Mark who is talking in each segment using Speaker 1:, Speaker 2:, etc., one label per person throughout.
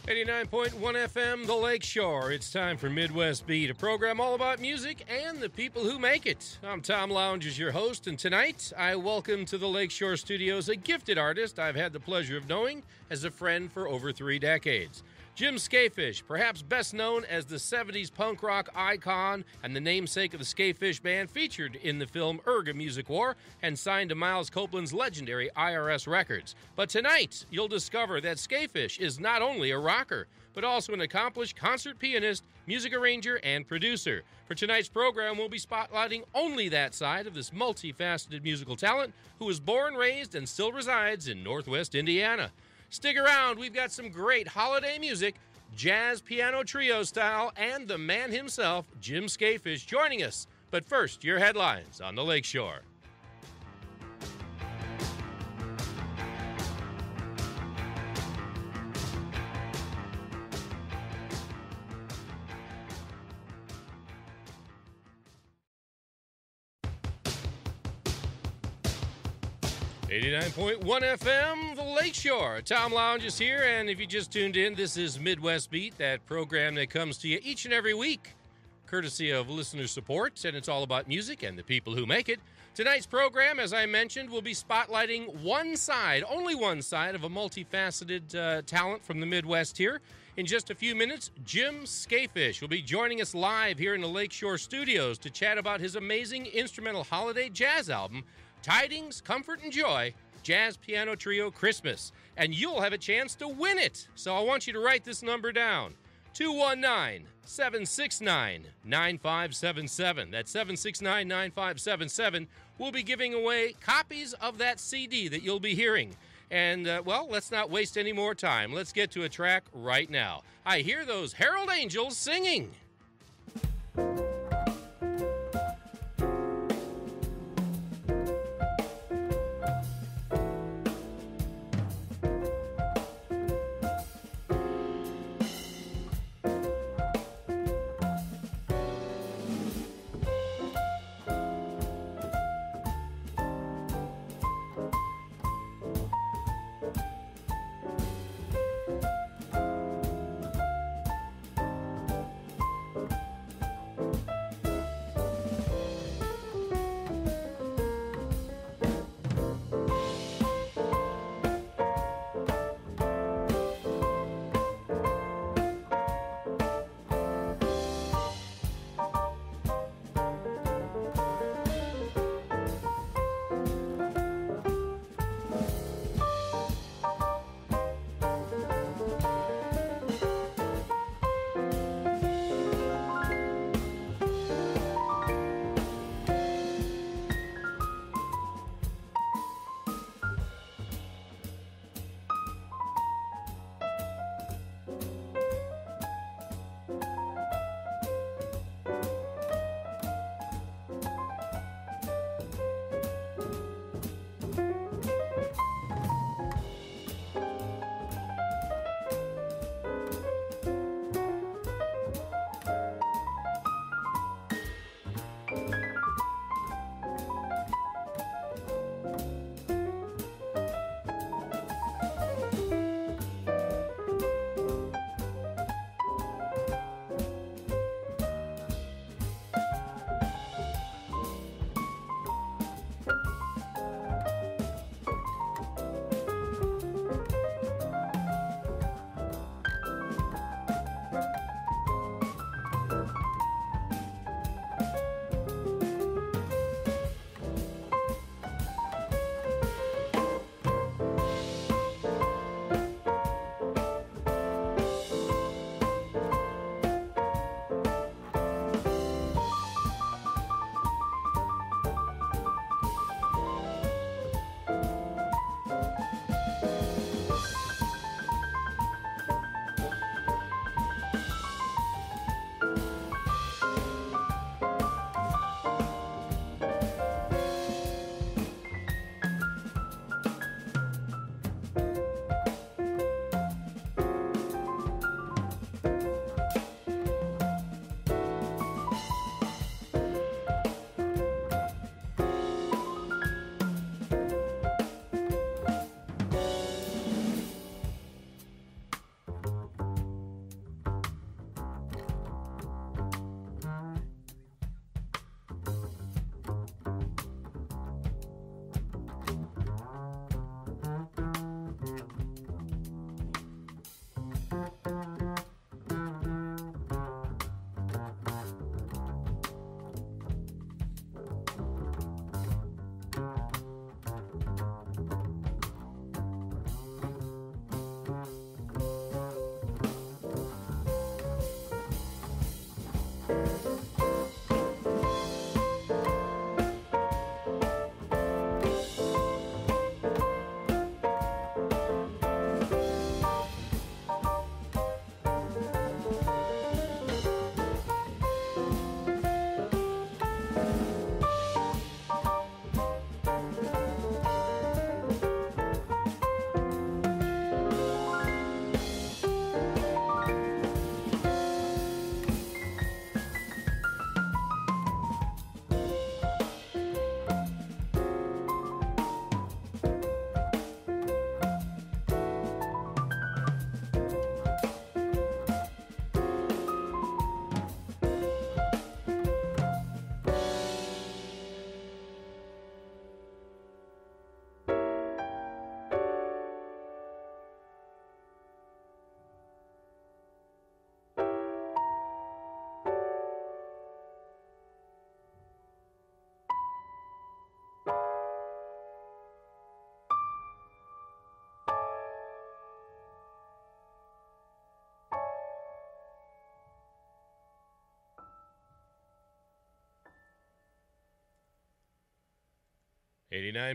Speaker 1: 89.1 FM, the Lakeshore. It's time for Midwest Beat, a program all about music and the people who make it. I'm Tom Lounge as your host, and tonight I welcome to the Lakeshore Studios a gifted artist I've had the pleasure of knowing as a friend for over 3 decades. Jim Skafish, perhaps best known as the 70s punk rock icon and the namesake of the Skafish band, featured in the film A Music War and signed to Miles Copeland's legendary IRS Records. But tonight, you'll discover that Skafish is not only a rocker, but also an accomplished concert pianist, music arranger, and producer. For tonight's program, we'll be spotlighting only that side of this multifaceted musical talent who was born, raised, and still resides in Northwest Indiana. Stick around, we've got some great holiday music, jazz piano trio style, and the man himself, Jim Skafish, joining us. But first, your headlines on the Lakeshore. .1 FM, the Lakeshore. Tom Lounge is here, and if you just tuned in, this is Midwest Beat, that program that comes to you each and every week, courtesy of listener support, and it's all about music and the people who make it. Tonight's program, as I mentioned, will be spotlighting one side, only one side of a multifaceted talent from the Midwest here. In just a few minutes, Jim Skafish will be joining us live here in the Lakeshore Studios to chat about his amazing instrumental holiday jazz album, Tidings, Comfort, and Joy, Jazz Piano Trio Christmas. And you'll have a chance to win it. So I want you to write this number down. 219-769-9577. That's 769-9577. We'll be giving away copies of that CD that you'll be hearing. And, well, let's not waste any more time. Let's get to a track right now. I hear those Herald Angels singing.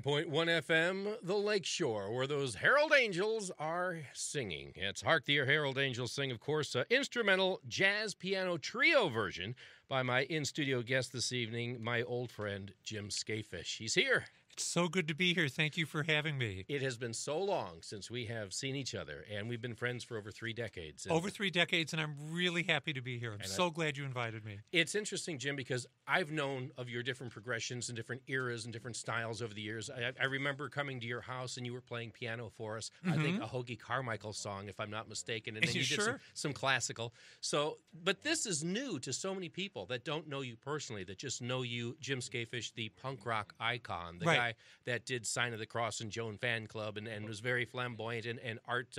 Speaker 1: .1 FM, the Lakeshore, where those Herald Angels are singing. It's Hark, the Herald Angels Sing, of course, an instrumental jazz piano trio version by my in-studio guest this evening, my old friend, Jim Skafish. He's here.
Speaker 2: It's so good to be here. Thank you for having me.
Speaker 1: It has been so long since we have seen each other, and we've been friends for over 3 decades.
Speaker 2: Over 3 decades, and I'm really happy to be here. I'm so glad you invited me.
Speaker 1: It's interesting, Jim, because I've known of your different progressions and different eras and different styles over the years. I remember coming to your house, and you were playing piano for us. I think a Hoagie Carmichael song, if I'm not mistaken, and then you did some classical. So, but this is new to so many people that don't know you personally, that just know you, Jim Skafish, the punk rock icon, the guy that did Sign of the Cross and Joan Fan Club and was very flamboyant and art,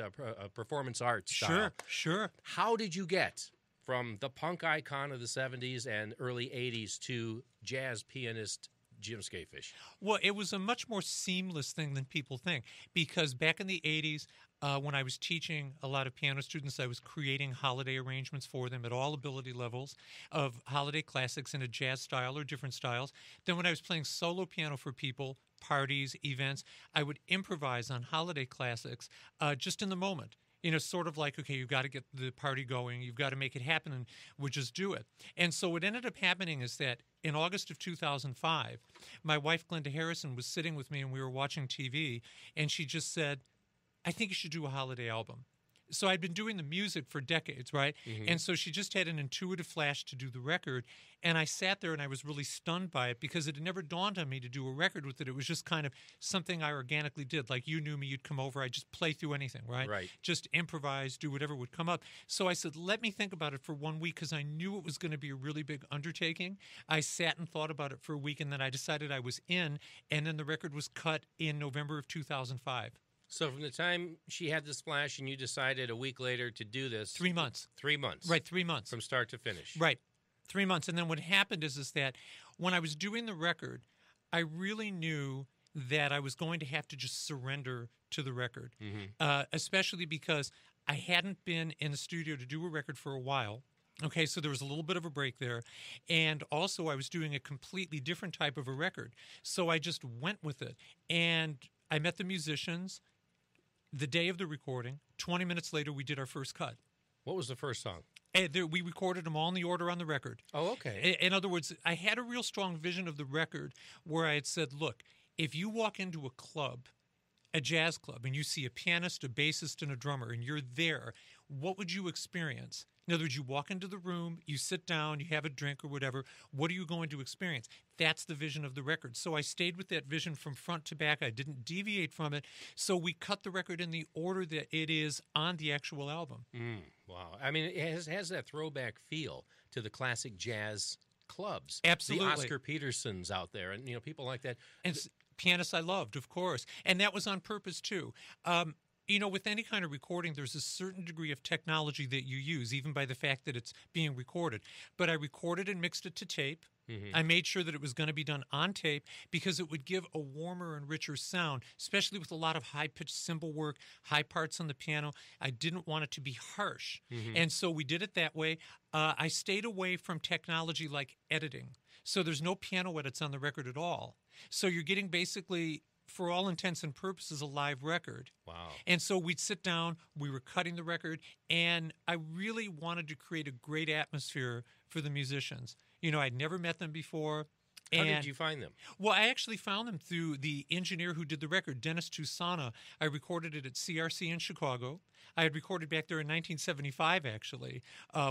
Speaker 1: performance arts style.
Speaker 2: Sure.
Speaker 1: How did you get from the punk icon of the 70s and early 80s to jazz pianist Jim Skafish?
Speaker 2: Well, it was a much more seamless thing than people think, because back in the 80s, when I was teaching a lot of piano students, I was creating holiday arrangements for them at all ability levels of holiday classics in a jazz style or different styles. Then when I was playing solo piano for people, parties, events, I would improvise on holiday classics just in the moment. You know, sort of like, okay, you've got to get the party going, you've got to make it happen, and we'll just do it. And so what ended up happening is that in August of 2005, my wife, Glenda Harrison, was sitting with me and we were watching TV, and she just said, I think you should do a holiday album. So I'd been doing the music for decades, right? And so she just had an intuitive flash to do the record. And I sat there and I was really stunned by it because it had never dawned on me to do a record with it. It was just kind of something I organically did. Like you knew me, you'd come over, I'd just play through anything, right? Just improvise, do whatever would come up. So I said, let me think about it for 1 week because I knew it was going to be a really big undertaking. I sat and thought about it for a week and then I decided I was in. And then the record was cut in November of 2005.
Speaker 1: So from the time she had this flash and you decided a week later to do this...
Speaker 2: 3 months.
Speaker 1: 3 months.
Speaker 2: Right, 3 months.
Speaker 1: From start to finish.
Speaker 2: Right, 3 months. And then what happened is that when I was doing the record, I really knew that I was going to have to just surrender to the record, especially because I hadn't been in the studio to do a record for a while. Okay, so there was a little bit of a break there. And also I was doing a completely different type of a record. So I just went with it. And I met the musicians. The day of the recording, 20 minutes later, we did our first cut.
Speaker 1: What was the first song?
Speaker 2: We recorded them all in the order on the record.
Speaker 1: Oh, okay.
Speaker 2: In other words, I had a real strong vision of the record where I had said, look, if you walk into a club, a jazz club, and you see a pianist, a bassist, and a drummer, and you're there, what would you experience? In other words, you walk into the room, you sit down, you have a drink or whatever. What are you going to experience? That's the vision of the record. So I stayed with that vision from front to back. I didn't deviate from it. So we cut the record in the order that it is on the actual album.
Speaker 1: Wow. I mean, it has that throwback feel to the classic jazz clubs.
Speaker 2: Absolutely.
Speaker 1: The Oscar Petersons out there and, people like that.
Speaker 2: And pianists I loved, of course. And that was on purpose, too. With any kind of recording, there's a certain degree of technology that you use, even by the fact that it's being recorded. But I recorded and mixed it to tape. I made sure that it was going to be done on tape because it would give a warmer and richer sound, especially with a lot of high-pitched cymbal work, high parts on the piano. I didn't want it to be harsh. And so we did it that way. I stayed away from technology like editing. So there's no piano edits on the record at all. So you're getting basically, for all intents and purposes, a live record.
Speaker 1: Wow.
Speaker 2: And so we'd sit down, we were cutting the record, and I really wanted to create a great atmosphere for the musicians. You know, I'd never met them before.
Speaker 1: How did you find them?
Speaker 2: Well, I actually found them through the engineer who did the record, Dennis Tusana. I recorded it at CRC in Chicago. I had recorded back there in 1975, actually,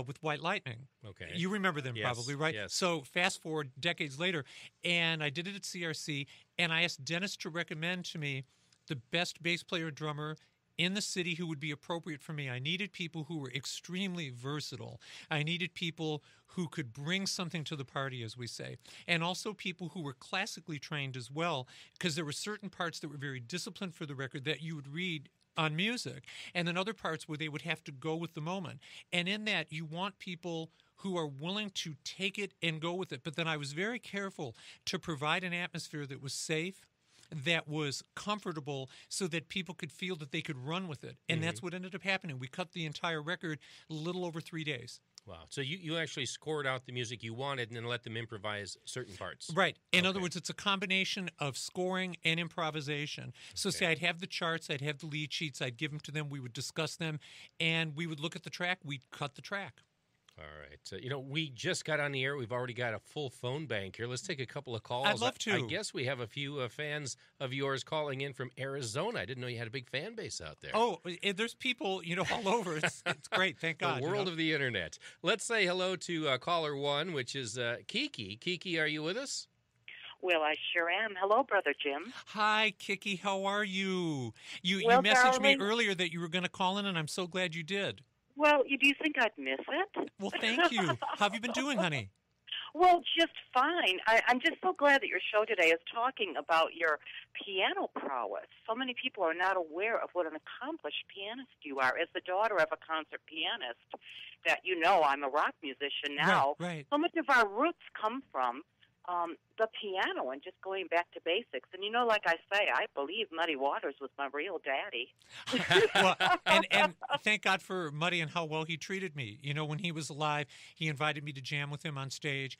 Speaker 2: with White Lightning.
Speaker 1: Okay.
Speaker 2: You remember them probably, right?
Speaker 1: Yes.
Speaker 2: So fast forward decades later, and I did it at CRC, and I asked Dennis to recommend to me the best bass player and drummer in the city who would be appropriate for me. I needed people who were extremely versatile. I needed people who could bring something to the party, as we say, and also people who were classically trained as well, because there were certain parts that were very disciplined for the record that you would read on music, and then other parts where they would have to go with the moment. And in that, you want people who are willing to take it and go with it. But then I was very careful to provide an atmosphere that was safe, that was comfortable, so that people could feel that they could run with it. And that's what ended up happening. We cut the entire record a little over 3 days.
Speaker 1: Wow. So you actually scored out the music you wanted and then let them improvise certain parts.
Speaker 2: Right. In other words, it's a combination of scoring and improvisation. So say I'd have the charts, I'd have the lead sheets, I'd give them to them, we would discuss them, and we would look at the track, we'd cut the track.
Speaker 1: All right. So, we just got on the air. We've already got a full phone bank here. Let's take a couple of calls.
Speaker 2: I'd love to.
Speaker 1: I guess we have a few fans of yours calling in from Arizona. I didn't know you had a big fan base out there.
Speaker 2: Oh, there's people, all over. It's great. Thank God.
Speaker 1: The world of the internet. Let's say hello to caller one, which is Kiki. Kiki, are you with us?
Speaker 3: Well, I sure am. Hello, Brother Jim.
Speaker 2: Hi, Kiki. How are you? You
Speaker 3: Well,
Speaker 2: messaged me
Speaker 3: darling.
Speaker 2: earlier that you were going to call in, and I'm so glad you did.
Speaker 3: Well, do you think I'd miss it?
Speaker 2: Well, thank you. How have you been doing, honey?
Speaker 3: Well, just fine. I'm just so glad that your show today is talking about your piano prowess. So many people are not aware of what an accomplished pianist you are. As the daughter of a concert pianist, that I'm a rock musician now.
Speaker 2: Right.
Speaker 3: So much of our roots come from the piano and just going back to basics. And like I say, I believe Muddy Waters was my real daddy.
Speaker 2: Well, and thank God for Muddy and how well he treated me. When he was alive, he invited me to jam with him on stage.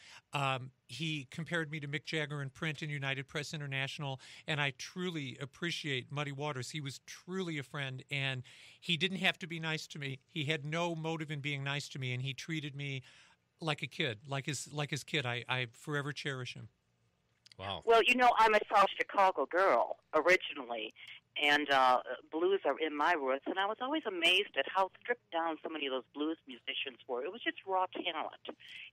Speaker 2: He compared me to Mick Jagger in print in United Press International, and I truly appreciate Muddy Waters. He was truly a friend, and he didn't have to be nice to me. He had no motive in being nice to me, and he treated me like a kid, like his kid. I forever cherish him.
Speaker 1: Wow.
Speaker 3: Well, I'm a South Chicago girl originally, and blues are in my roots, and I was always amazed at how stripped down so many of those blues musicians were. It was just raw talent.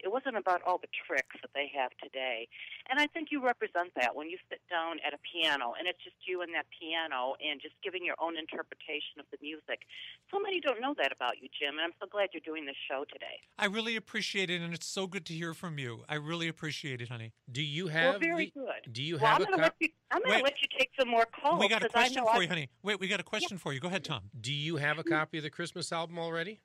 Speaker 3: It wasn't about all the tricks that they have today. And I think you represent that when you sit down at a piano, and it's just you and that piano and just giving your own interpretation of the music. So many don't know that about you, Jim, and I'm so glad you're doing this show today.
Speaker 2: I really appreciate it, and it's so good to hear from you. I really appreciate it, honey.
Speaker 1: Do you have
Speaker 3: very good.
Speaker 1: Do you
Speaker 3: Well,
Speaker 1: have
Speaker 3: I'm going to let you take some more calls.
Speaker 2: We got a question
Speaker 3: I know
Speaker 2: for you, honey. Wait, we got a question for you. Go ahead, Tom.
Speaker 1: Do you have a copy of the Christmas album already?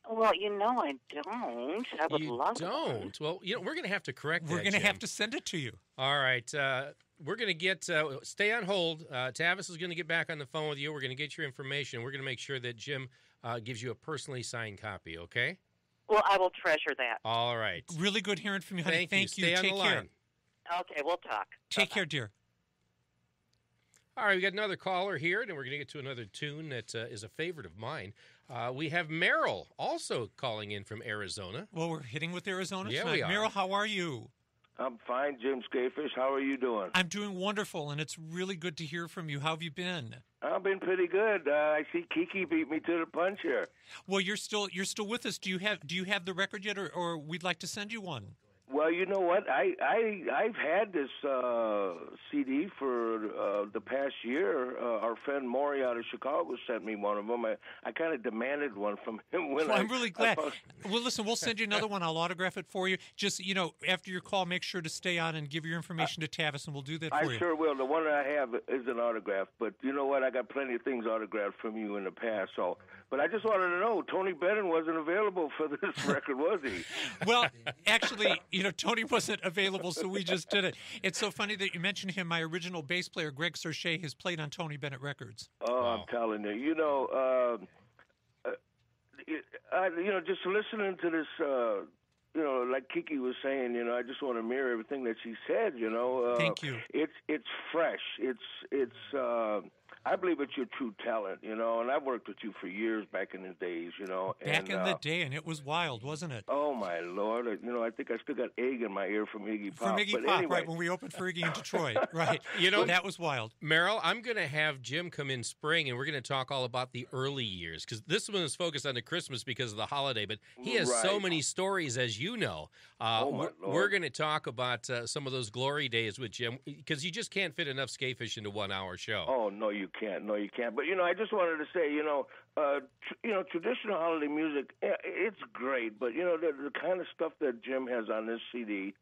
Speaker 3: Well, I don't. I would love
Speaker 1: don't. Well, we're going to have to correct that.
Speaker 2: We're going to
Speaker 1: Jim.
Speaker 2: have to send it to you.
Speaker 1: All right. We're going to get stay on hold. Tavis is going to get back on the phone with you. We're going to get your information. We're going to make sure that Jim gives you a personally signed copy, okay?
Speaker 3: Well, I will treasure that.
Speaker 1: All right.
Speaker 2: Really good hearing from you, honey.
Speaker 1: Thank you. Stay on
Speaker 2: Take
Speaker 1: the
Speaker 2: care.
Speaker 1: line.
Speaker 3: Okay, we'll talk.
Speaker 2: Take care, dear.
Speaker 1: All right, we got another caller here, and we're going to get to another tune that is a favorite of mine. We have Merrill also calling in from Arizona.
Speaker 2: Well, we're hitting with Arizona
Speaker 1: Yeah,
Speaker 2: tonight.
Speaker 1: we are.
Speaker 2: Merrill, how are you?
Speaker 4: I'm fine, Jim Skafish. How are you doing?
Speaker 2: I'm doing wonderful, and it's really good to hear from you. How have you been?
Speaker 4: I've been pretty good. I see Kiki beat me to the punch here.
Speaker 2: Well, you're still with us. Do you have the record yet, or we'd like to send you one?
Speaker 4: Well, you know what? I've had this CD for the past year. Our friend Maury out of Chicago sent me one of them. I kind of demanded one from him.
Speaker 2: I'm really glad. Well, listen, we'll send you another one. I'll autograph it for you. Just, after your call, make sure to stay on and give your information to Tavis, and we'll do that for you.
Speaker 4: I sure will. The one that I have is an autograph. But you know what? I got plenty of things autographed from you in the past. But I just wanted to know, Tony Bennett wasn't available for this record, was he?
Speaker 2: Well, actually, Tony wasn't available, so we just did it. It's so funny that you mentioned him. My original bass player, Greg Sershay, has played on Tony Bennett records.
Speaker 4: Oh, wow. I'm telling you. Just listening to this, like Kiki was saying, I just want to mirror everything that she said.
Speaker 2: Thank you.
Speaker 4: It's fresh. It's. I believe it's your true talent, and I've worked with you for years back in the days,
Speaker 2: Back in the day, and it was wild, wasn't it?
Speaker 4: Oh, my Lord. I think I still got egg in my ear from Iggy Pop.
Speaker 2: From Iggy Pop, anyway. Right, when we opened for Iggy in Detroit, right. That was wild.
Speaker 1: Merrill, I'm going to have Jim come in spring, and we're going to talk all about the early years, because this one is focused on the Christmas because of the holiday, but he has so many stories, as you know. We're going to talk about some of those glory days with Jim, because you just can't fit enough Skafish into 1 hour show.
Speaker 4: Oh, no, you can't. No, you can't. But, I just wanted to say, traditional holiday music, it's great. But, the kind of stuff that Jim has on this CD,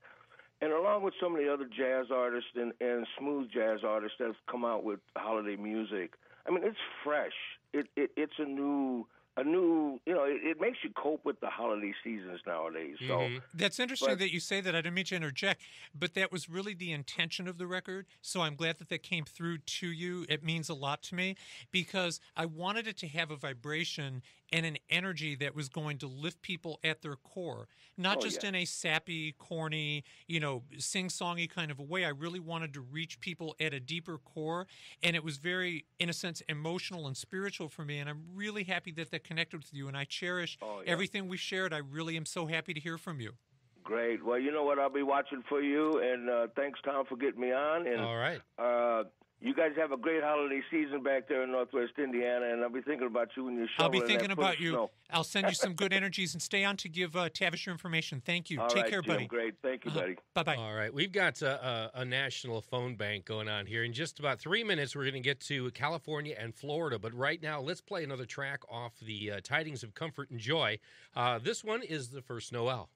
Speaker 4: and along with some of the other jazz artists and smooth jazz artists that have come out with holiday music, I mean, it's fresh. It's a new, it makes you cope with the holiday seasons nowadays. So
Speaker 2: that's interesting that you say that. I didn't mean to interject, but that was really the intention of the record. So I'm glad that came through to you. It means a lot to me because I wanted it to have a vibration and an energy that was going to lift people at their core, not just in a sappy, corny, sing-songy kind of a way. I really wanted to reach people at a deeper core, and it was very, in a sense, emotional and spiritual for me, and I'm really happy that connected with you, and I cherish everything we shared. I really am so happy to hear from you.
Speaker 4: Great. Well, you know what? I'll be watching for you, and thanks, Tom, for getting me on. And,
Speaker 1: all right.
Speaker 4: You guys have a great holiday season back there in Northwest Indiana, and I'll be thinking about you when you're shoveling.
Speaker 2: I'll be thinking about you.
Speaker 4: Snow.
Speaker 2: I'll send you some good energies and stay on to give Tavish your information. Thank you.
Speaker 4: All
Speaker 2: Take
Speaker 4: right,
Speaker 2: care,
Speaker 4: Jim,
Speaker 2: buddy.
Speaker 4: Great. Thank you, buddy.
Speaker 2: Bye-bye.
Speaker 1: All right. We've got a national phone bank going on here. In just about 3 minutes, we're going to get to California and Florida. But right now, let's play another track off the Tidings of Comfort and Joy. This one is the First Noel.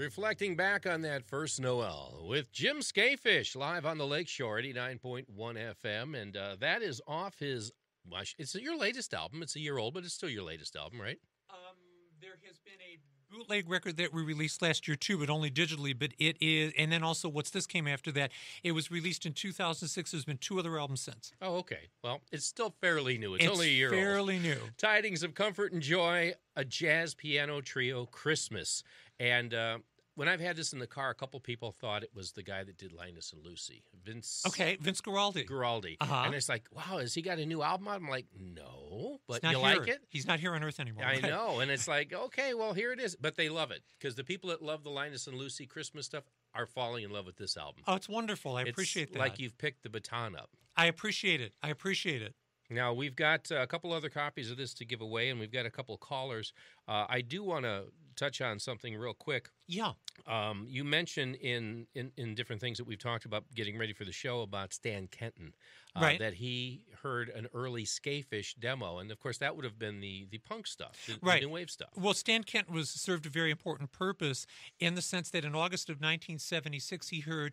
Speaker 1: Reflecting back on that first Noel with Jim Skafish live on the Lakeshore, 89.1 FM. And that is off his, it's your latest album. It's a year old, but it's still your latest album, right?
Speaker 2: There has been a bootleg record that we released last year, too, but only digitally. But it is, and then also What's This came after that. It was released in 2006. There's been 2 other albums since.
Speaker 1: Oh, okay. Well, it's still fairly new. It's only a year old.
Speaker 2: It's fairly new.
Speaker 1: Tidings of Comfort and Joy, a jazz piano trio, Christmas. And when I've had this in the car, a couple people thought it was the guy that did Linus and Lucy, Vince.
Speaker 2: Okay, Vince Guaraldi.
Speaker 1: And it's like, wow, has he got a new album out? I'm like, no, but you
Speaker 2: here.
Speaker 1: like it?
Speaker 2: He's not here on Earth anymore.
Speaker 1: I know, and it's like, okay, well, here it is. But they love it because the people that love the Linus and Lucy Christmas stuff are falling in love with this album.
Speaker 2: Oh, it's wonderful. I appreciate that.
Speaker 1: Like you've picked the baton up.
Speaker 2: I appreciate it.
Speaker 1: Now, we've got a couple other copies of this to give away, and we've got a couple callers. I do want to touch on something real quick.
Speaker 2: Yeah.
Speaker 1: You mentioned in different things that we've talked about getting ready for the show about Stan Kenton,
Speaker 2: right.
Speaker 1: That he heard an early Skafish demo, and of course that would have been the punk stuff, the
Speaker 2: right.
Speaker 1: new wave stuff.
Speaker 2: Well, Stan Kenton served a very important purpose in the sense that in August of 1976 he heard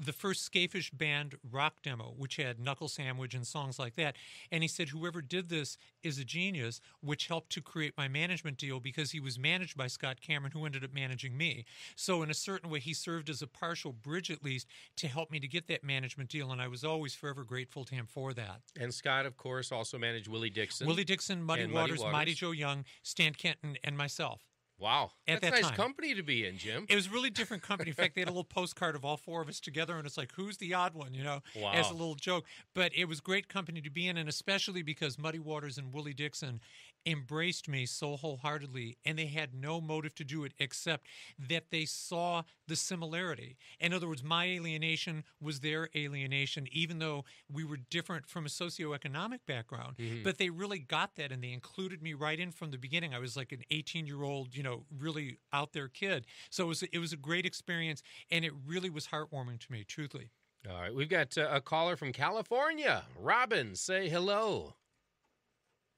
Speaker 2: the first Skafish band rock demo, which had Knuckle Sandwich and songs like that. And he said, whoever did this is a genius, which helped to create my management deal because he was managed by Scott Cameron, who ended up managing me. So in a certain way, he served as a partial bridge, at least, to help me to get that management deal. And I was always forever grateful to him for that.
Speaker 1: And Scott, of course, also managed Willie Dixon.
Speaker 2: Willie Dixon, Muddy Waters, Mighty Joe Young, Stan Kenton, and myself.
Speaker 1: Wow.
Speaker 2: At
Speaker 1: That's
Speaker 2: that
Speaker 1: nice
Speaker 2: time.
Speaker 1: Company to be in, Jim.
Speaker 2: It was really different company. In fact, they had a little postcard of all 4 of us together, and it's like, who's the odd one,
Speaker 1: Wow.
Speaker 2: as a little joke. But it was great company to be in, and especially because Muddy Waters and Willie Dixon embraced me so wholeheartedly, and they had no motive to do it except that they saw the similarity. In other words, my alienation was their alienation, even though we were different from a socioeconomic background.
Speaker 1: Mm-hmm.
Speaker 2: But they really got that, and they included me right in from the beginning. I was like an 18-year-old, really out there kid. So it was a great experience, and it really was heartwarming to me, truthfully.
Speaker 1: All right, we've got a caller from California. Robin, say hello.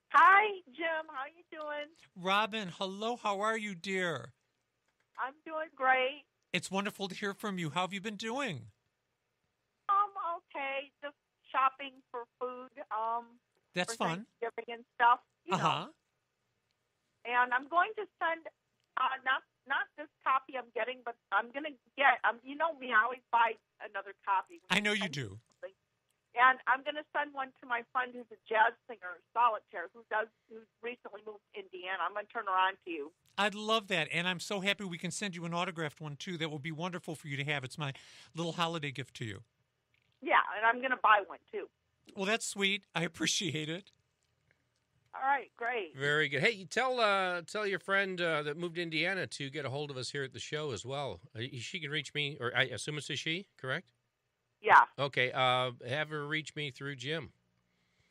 Speaker 5: Hi, Jim. How you doing?
Speaker 2: Robin, hello. How are you, dear?
Speaker 5: I'm doing great.
Speaker 2: It's wonderful to hear from you. How have you been doing?
Speaker 5: Okay. Just shopping for food.
Speaker 2: That's
Speaker 5: for
Speaker 2: fun.
Speaker 5: Thanksgiving and stuff. You
Speaker 2: Uh-huh.
Speaker 5: know. And I'm going to send not this copy I'm getting, but I'm going to get. You know me. I always buy another copy.
Speaker 2: I know you do.
Speaker 5: And I'm going to send one to my friend who's a jazz singer, Solitaire, who recently moved to Indiana. I'm going to turn her on to you.
Speaker 2: I'd love that, and I'm so happy we can send you an autographed one, too. That will be wonderful for you to have. It's my little holiday gift to you.
Speaker 5: Yeah, and I'm going to buy one, too.
Speaker 2: Well, that's sweet. I appreciate it.
Speaker 5: All right, great.
Speaker 1: Very good. Hey, tell your friend that moved to Indiana to get a hold of us here at the show as well. She can reach me, or I assume it's a she, correct?
Speaker 5: Yeah.
Speaker 1: Okay, have her reach me through Jim.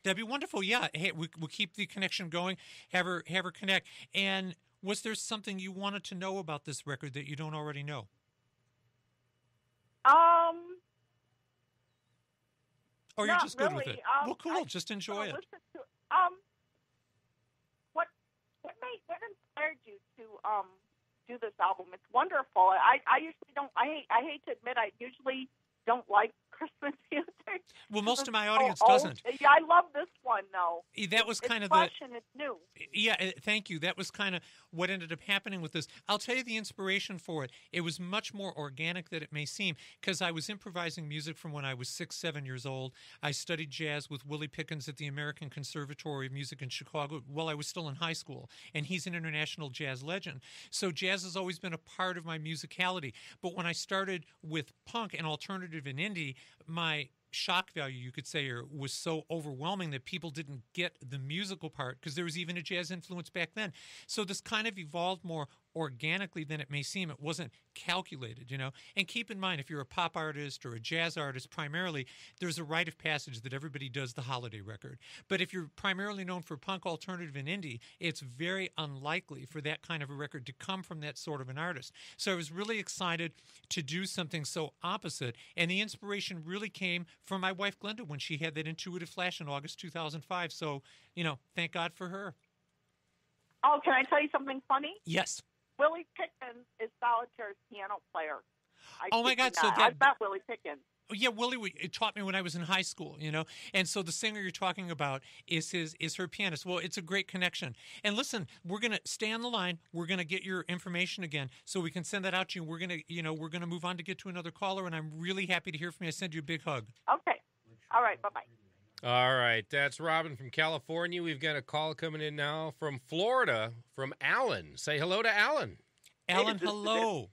Speaker 2: That'd be wonderful. Yeah. Hey, we'll keep the connection going. Have her connect. And was there something you wanted to know about this record that you don't already know? Or you're just good
Speaker 5: really.
Speaker 2: with it? Well, cool. Just enjoy it.
Speaker 5: What inspired you to do this album? It's wonderful. I usually don't. I hate to admit, I usually don't like Christmas music.
Speaker 2: Well, most of my audience doesn't.
Speaker 5: Yeah, I love this one though.
Speaker 2: That was kind
Speaker 5: it's
Speaker 2: of
Speaker 5: fresh and it's new.
Speaker 2: Yeah, thank you. That was kind of what ended up happening with this. I'll tell you the inspiration for it. It was much more organic than it may seem because I was improvising music from when I was 6, 7 years old. I studied jazz with Willie Pickens at the American Conservatory of Music in Chicago while I was still in high school, and he's an international jazz legend. So jazz has always been a part of my musicality. But when I started with punk and alternative and indie, my shock value, you could say, was so overwhelming that people didn't get the musical part because there was even a jazz influence back then. So this kind of evolved more organically than it may seem. It wasn't calculated, And keep in mind, if you're a pop artist or a jazz artist primarily, there's a rite of passage that everybody does the holiday record. But if you're primarily known for punk, alternative, and indie, it's very unlikely for that kind of a record to come from that sort of an artist. So I was really excited to do something so opposite, and the inspiration really came from my wife Glenda when she had that intuitive flash in August 2005. So, thank God for her.
Speaker 5: Oh, can I tell you something funny?
Speaker 2: Yes.
Speaker 5: Willie Pickens is Solitaire's piano player.
Speaker 2: Oh my God! So
Speaker 5: I've met Willie Pickens.
Speaker 2: Yeah, Willie it taught me when I was in high school, and so the singer you're talking about is her pianist. Well, it's a great connection. And listen, we're gonna stay on the line. We're gonna get your information again, so we can send that out to you. We're gonna move on to get to another caller, and I'm really happy to hear from you. I send you a big hug.
Speaker 5: Okay, all right, bye-bye.
Speaker 1: All right, that's Robin from California. We've got a call coming in now from Florida, from Alan. Say hello to Alan.
Speaker 2: Alan, hello.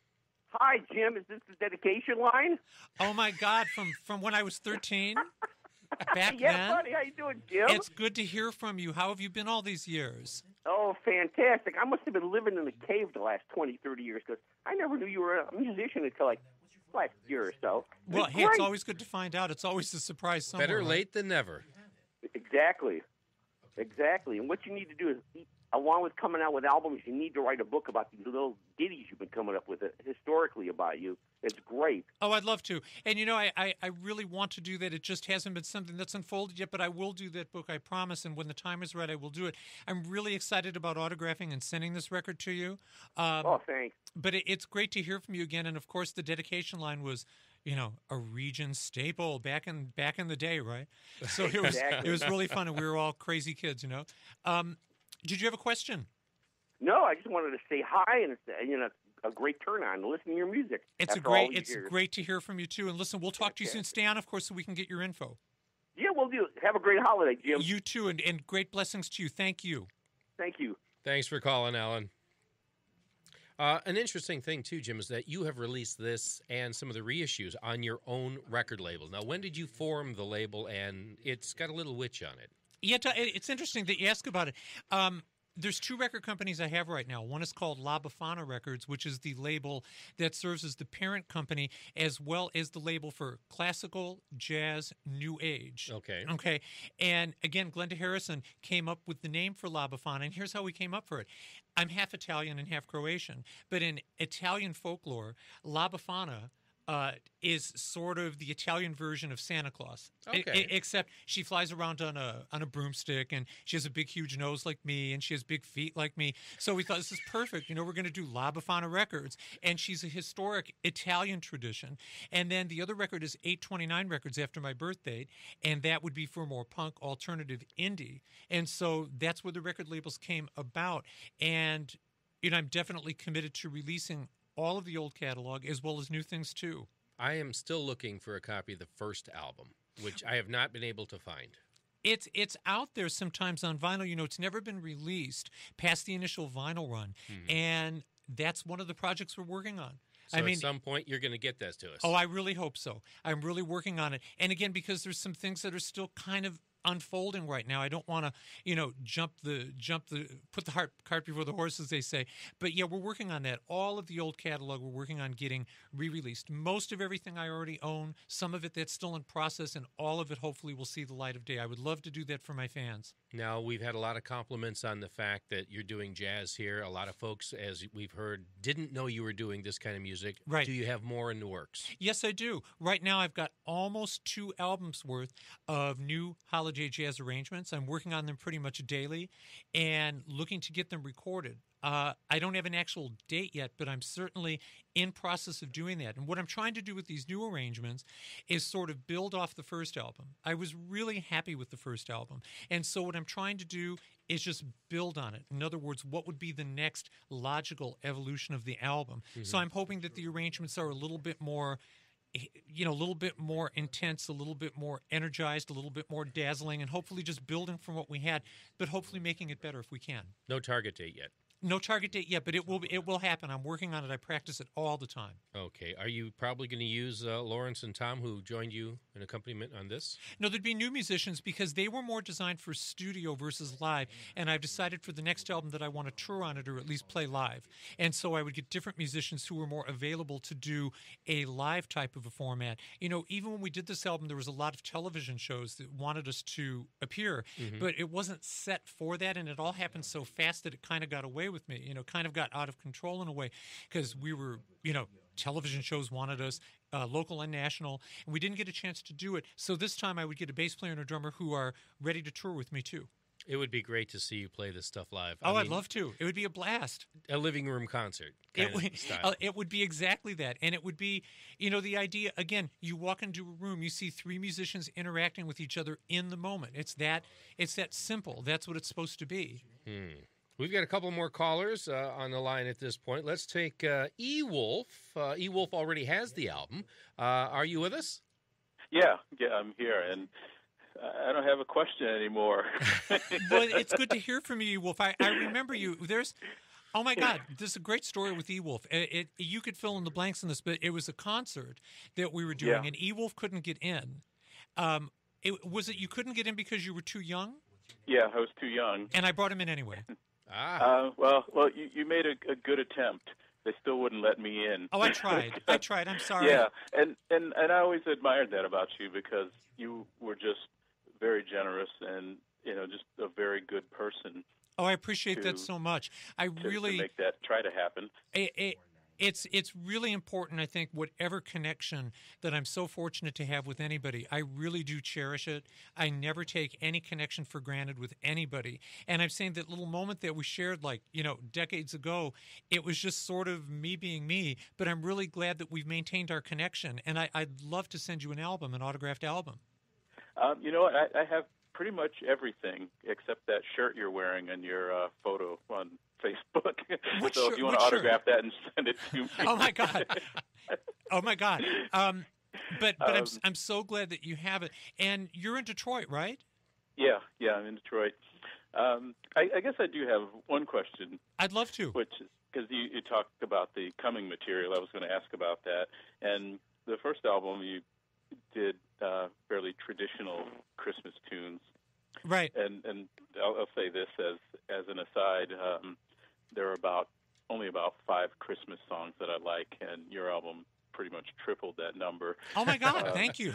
Speaker 6: Hi, Jim. Is this the dedication line?
Speaker 2: Oh my God! From when I was 13, back
Speaker 6: yeah,
Speaker 2: then.
Speaker 6: buddy. How you doing, Jim?
Speaker 2: It's good to hear from you. How have you been all these years?
Speaker 6: Oh, fantastic! I must have been living in a cave the last 20, 30 years because I never knew you were a musician until like last year or so.
Speaker 2: Well, hey, it's always good to find out. It's always a surprise somewhere.
Speaker 1: Better
Speaker 2: right?
Speaker 1: late than never.
Speaker 6: Exactly. And what you need to do is, along with coming out with albums, you need to write a book about these little ditties you've been coming up with historically about you. It's great.
Speaker 2: Oh, I'd love to. And, I really want to do that. It just hasn't been something that's unfolded yet, but I will do that book, I promise. And when the time is right, I will do it. I'm really excited about autographing and sending this record to you.
Speaker 6: Thanks.
Speaker 2: But it's great to hear from you again. And, of course, the dedication line was, a region staple back in the day, right? So it was
Speaker 6: Exactly.
Speaker 2: It was really fun, and we were all crazy kids, Did you have a question?
Speaker 6: No, I just wanted to say hi, and it's a great turn on to listen to your music.
Speaker 2: It's great to hear from you too. And listen, we'll talk to you soon. Stay on, of course, so we can get your info.
Speaker 6: Yeah, we'll do. Have a great holiday, Jim.
Speaker 2: You too, and great blessings to you. Thank you.
Speaker 6: Thank you.
Speaker 1: Thanks for calling, Alan. An interesting thing, too, Jim, is that you have released this and some of the reissues on your own record label. Now, when did you form the label? And it's got a little witch on it.
Speaker 2: Yeah, it's interesting that you ask about it. There's two record companies I have right now. One is called La Befana Records, which is the label that serves as the parent company, as well as the label for classical, jazz, new age. Okay. And again, Glenda Harrison came up with the name for La Befana, and here's how we came up for it. I'm half Italian and half Croatian, but in Italian folklore, La Befana is sort of the Italian version of Santa Claus.
Speaker 1: Okay.
Speaker 2: Except she flies around on a broomstick, and she has a big, huge nose like me, and she has big feet like me. So we thought, this is perfect. We're going to do La Befana Records. And she's a historic Italian tradition. And then the other record is 829 Records after my birth date, and that would be for more punk, alternative, indie. And so that's where the record labels came about. And I'm definitely committed to releasing all of the old catalog as well as new things too.
Speaker 1: I am still looking for a copy of the first album, which I have not been able to find.
Speaker 2: It's out there sometimes on vinyl. It's never been released past the initial vinyl run, and that's one of the projects we're working on.
Speaker 1: So at some point, you're going to get this to us.
Speaker 2: Oh, I really hope so. I'm really working on it. And again, because there's some things that are still kind of unfolding right now. I don't want to, put the cart before the horse, as they say. But yeah, we're working on that. All of the old catalog we're working on getting re-released. Most of everything I already own, some of it that's still in process, and all of it hopefully will see the light of day. I would love to do that for my fans.
Speaker 1: Now, we've had a lot of compliments on the fact that you're doing jazz here. A lot of folks, as we've heard, didn't know you were doing this kind of music.
Speaker 2: Right.
Speaker 1: Do you have more in the works?
Speaker 2: Yes, I do. Right now, I've got almost 2 albums worth of new holiday jazz arrangements. I'm working on them pretty much daily and looking to get them recorded. I don't have an actual date yet, but I'm certainly in process of doing that. And what I'm trying to do with these new arrangements is sort of build off the first album. I was really happy with the first album. And so what I'm trying to do is just build on it. In other words, what would be the next logical evolution of the album? So I'm hoping that the arrangements are a little bit more a little bit more intense, a little bit more energized, a little bit more dazzling, and hopefully just building from what we had, but hopefully making it better if we can.
Speaker 1: No target date yet.
Speaker 2: No target date yet, but it will happen. I'm working on it. I practice it all the time.
Speaker 1: Okay. Are you probably going to use Lawrence and Tom, who joined you in accompaniment on this?
Speaker 2: No, there'd be new musicians because they were more designed for studio versus live, and I've decided for the next album that I want to tour on it or at least play live. And so I would get different musicians who were more available to do a live type of a format. Even when we did this album, there was a lot of television shows that wanted us to appear, but it wasn't set for that, and it all happened so fast that it kind of got away with me, kind of got out of control in a way because we were, television shows wanted us, local and national, and we didn't get a chance to do it. So this time I would get a bass player and a drummer who are ready to tour with me too.
Speaker 1: It would be great to see you play this stuff live.
Speaker 2: Oh, I'd love to. It would be a blast.
Speaker 1: A living room concert style.
Speaker 2: It would be exactly that. And it would be, the idea, again, you walk into a room, you see three musicians interacting with each other in the moment. It's that simple. That's what it's supposed to be.
Speaker 1: We've got a couple more callers on the line at this point. Let's take E-Wolf. E-Wolf already has the album. Are you with us?
Speaker 7: Yeah, I'm here, and I don't have a question anymore.
Speaker 2: Well, it's good to hear from you, E-Wolf. I remember you. Oh, my God, this is a great story with E-Wolf. You could fill in the blanks on this, but it was a concert that we were doing, and E-Wolf couldn't get in. Was it you couldn't get in because you were too young?
Speaker 7: Yeah, I was too young.
Speaker 2: And I brought him in anyway.
Speaker 7: Well, you made a good attempt. They still wouldn't let me in.
Speaker 2: Oh, I tried. I'm sorry.
Speaker 7: Yeah, and I always admired that about you because you were just very generous and just a very good person.
Speaker 2: Oh, I appreciate that so much. I really
Speaker 7: to make that try to happen.
Speaker 2: It's really important, I think, whatever connection that I'm so fortunate to have with anybody, I really do cherish it. I never take any connection for granted with anybody. And I'm saying that little moment that we shared, decades ago, it was just sort of me being me, but I'm really glad that we've maintained our connection. And I'd love to send you an autographed album.
Speaker 7: You know what? I have pretty much everything except that shirt you're wearing and your photo on Facebook. So if you want to autograph that and send it to me.
Speaker 2: Oh my God. But I'm so glad that you have it. And you're in Detroit, right?
Speaker 7: Yeah, I'm in Detroit. I guess I do have one question.
Speaker 2: I'd love to.
Speaker 7: Which is because you talked about the coming material. I was going to ask about that. And the first album you did fairly traditional Christmas tunes.
Speaker 2: Right.
Speaker 7: And I'll say this as an aside. There are only about 5 Christmas songs that I like, and your album pretty much tripled that number.
Speaker 2: Oh my God! Thank you.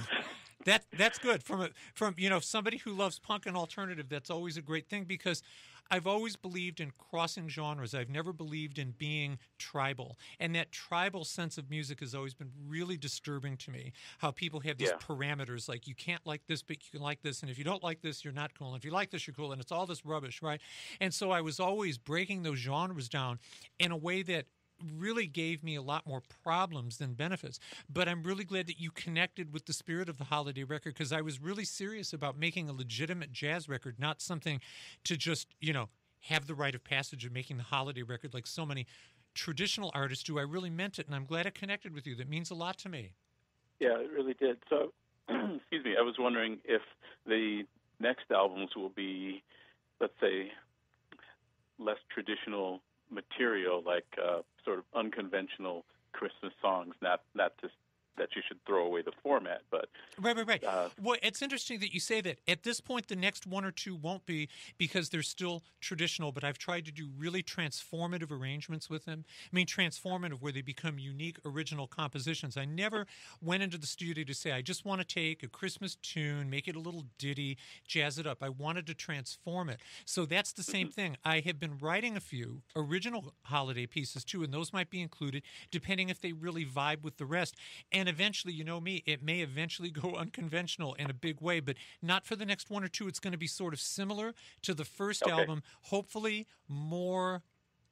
Speaker 2: That's good. From somebody who loves punk and alternative, that's always a great thing because I've always believed in crossing genres. I've never believed in being tribal. And that tribal sense of music has always been really disturbing to me, how people have these parameters, like you can't like this, but you can like this, and if you don't like this, you're not cool, and if you like this, you're cool, and it's all this rubbish, right? And so I was always breaking those genres down in a way that really gave me a lot more problems than benefits. But I'm really glad that you connected with the spirit of the holiday record because I was really serious about making a legitimate jazz record, not something to just, have the rite of passage of making the holiday record like so many traditional artists do. I really meant it, and I'm glad it connected with you. That means a lot to me.
Speaker 7: Yeah, it really did. So, excuse me, I was wondering if the next albums will be, let's say, less traditional material, like sort of unconventional Christmas songs, not just that you should throw away the format, but
Speaker 2: right. Well, it's interesting that you say that. At this point, the next one or two won't be because they're still traditional, but I've tried to do really transformative arrangements with them. I mean, transformative where they become unique, original compositions. I never went into the studio to say, I just want to take a Christmas tune, make it a little ditty, jazz it up. I wanted to transform it. So that's the same thing. I have been writing a few original holiday pieces too, and those might be included depending if they really vibe with the rest. And eventually, you know me, it may eventually go unconventional in a big way, but not for the next one or two. It's going to be sort of similar to the first album, hopefully more,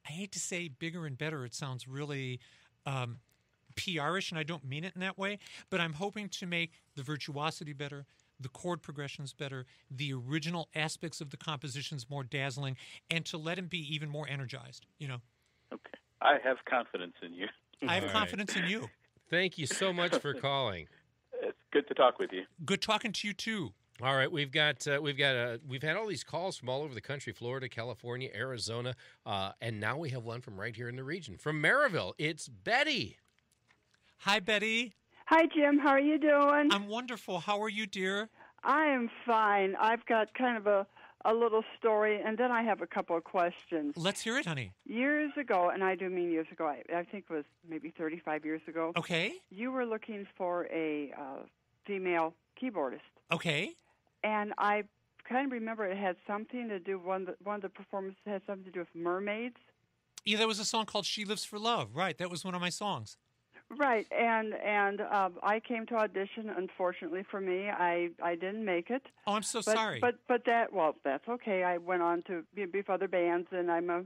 Speaker 2: I hate to say bigger and better. It sounds really PR-ish, and I don't mean it in that way, but I'm hoping to make the virtuosity better, the chord progressions better, the original aspects of the compositions more dazzling, and to let him be even more energized,
Speaker 7: Okay. I have confidence in you.
Speaker 2: I have confidence in you.
Speaker 1: Thank you so much for calling.
Speaker 7: It's good to talk with you.
Speaker 2: Good talking to you too.
Speaker 1: All right, we've had all these calls from all over the country: Florida, California, Arizona, and now we have one from right here in the region, from Maryville. It's Betty.
Speaker 2: Hi, Betty.
Speaker 8: Hi, Jim. How are you doing?
Speaker 2: I'm wonderful. How are you, dear?
Speaker 8: I am fine. I've got kind of a little story, and then I have a couple of questions.
Speaker 2: Let's hear it, honey.
Speaker 8: Years ago, and I do mean years ago, I think it was maybe 35 years ago.
Speaker 2: Okay.
Speaker 8: You were looking for a female keyboardist.
Speaker 2: Okay.
Speaker 8: And I kind of remember it had something to do, one of the performances had something to do with mermaids.
Speaker 2: Yeah, there was a song called She Lives for Love. Right, that was one of my songs.
Speaker 8: Right, and I came to audition. Unfortunately for me, I didn't make it.
Speaker 2: Oh, I'm so
Speaker 8: But,
Speaker 2: sorry.
Speaker 8: But that's okay. I went on to be with other bands, and I'm a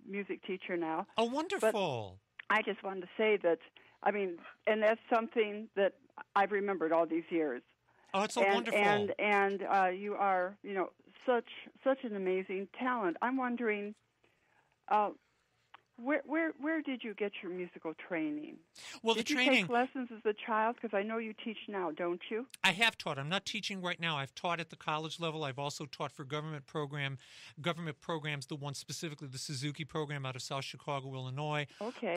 Speaker 8: music teacher now.
Speaker 2: Oh, wonderful.
Speaker 8: But I just wanted to say that, I mean, and that's something that I've remembered all these years.
Speaker 2: Oh, it's so wonderful.
Speaker 8: And you are, such an amazing talent. I'm wondering, where did you get your musical training?
Speaker 2: Well,
Speaker 8: did
Speaker 2: the training.
Speaker 8: you take lessons as a child? Because I know you teach now, don't you?
Speaker 2: I have taught. I'm not teaching right now. I've taught at the college level. I've also taught for government programs. The one specifically, the Suzuki program out of South Chicago, Illinois.
Speaker 8: Okay.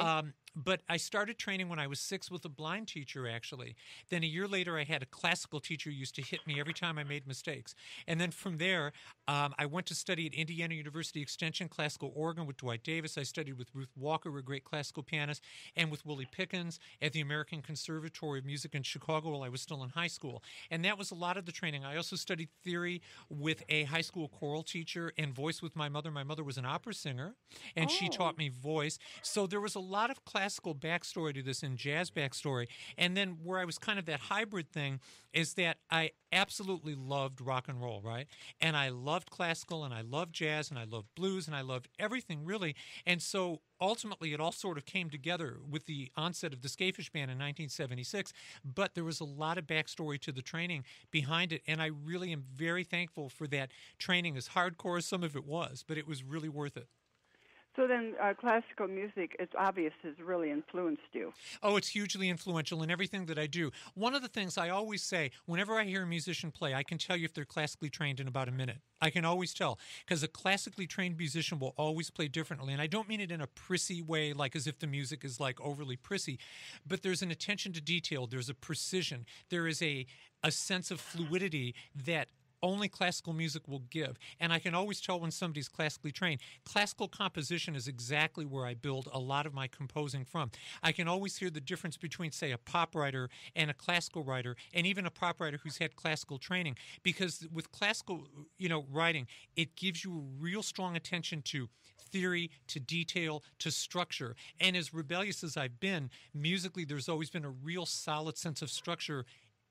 Speaker 2: But I started training when I was 6 with a blind teacher, actually. Then a year later, I had a classical teacher who used to hit me every time I made mistakes. And then from there, I went to study at Indiana University Extension classical organ with Dwight Davis. I studied with Ruth Walker, a great classical pianist, and with Willie Pickens at the American Conservatory of Music in Chicago while I was still in high school. And that was a lot of the training. I also studied theory with a high school choral teacher and voice with my mother. My mother was an opera singer, and she taught me voice. So there was a lot of classical backstory to this and jazz backstory. And then where I was kind of that hybrid thing is that I absolutely loved rock and roll, right? And I loved classical, and I loved jazz, and I loved blues, and I loved everything, really. And so ultimately, it all sort of came together with the onset of the Skafish Band in 1976, but there was a lot of backstory to the training behind it, and I really am very thankful for that training, as hardcore as some of it was, but it was really worth it.
Speaker 8: So then classical music, it's obvious, has really influenced you.
Speaker 2: Oh, it's hugely influential in everything that I do. One of the things I always say, whenever I hear a musician play, I can tell you if they're classically trained in about a minute. I can always tell, because a classically trained musician will always play differently. And I don't mean it in a prissy way, like as if the music is like overly prissy, but there's an attention to detail. There's a precision. There is a sense of fluidity that only classical music will give. And I can always tell when somebody's classically trained. Classical composition is exactly where I build a lot of my composing from. I can always hear the difference between, say, a pop writer and a classical writer, and even a pop writer who's had classical training. Because with classical, writing, it gives you a real strong attention to theory, to detail, to structure. And as rebellious as I've been, musically, there's always been a real solid sense of structure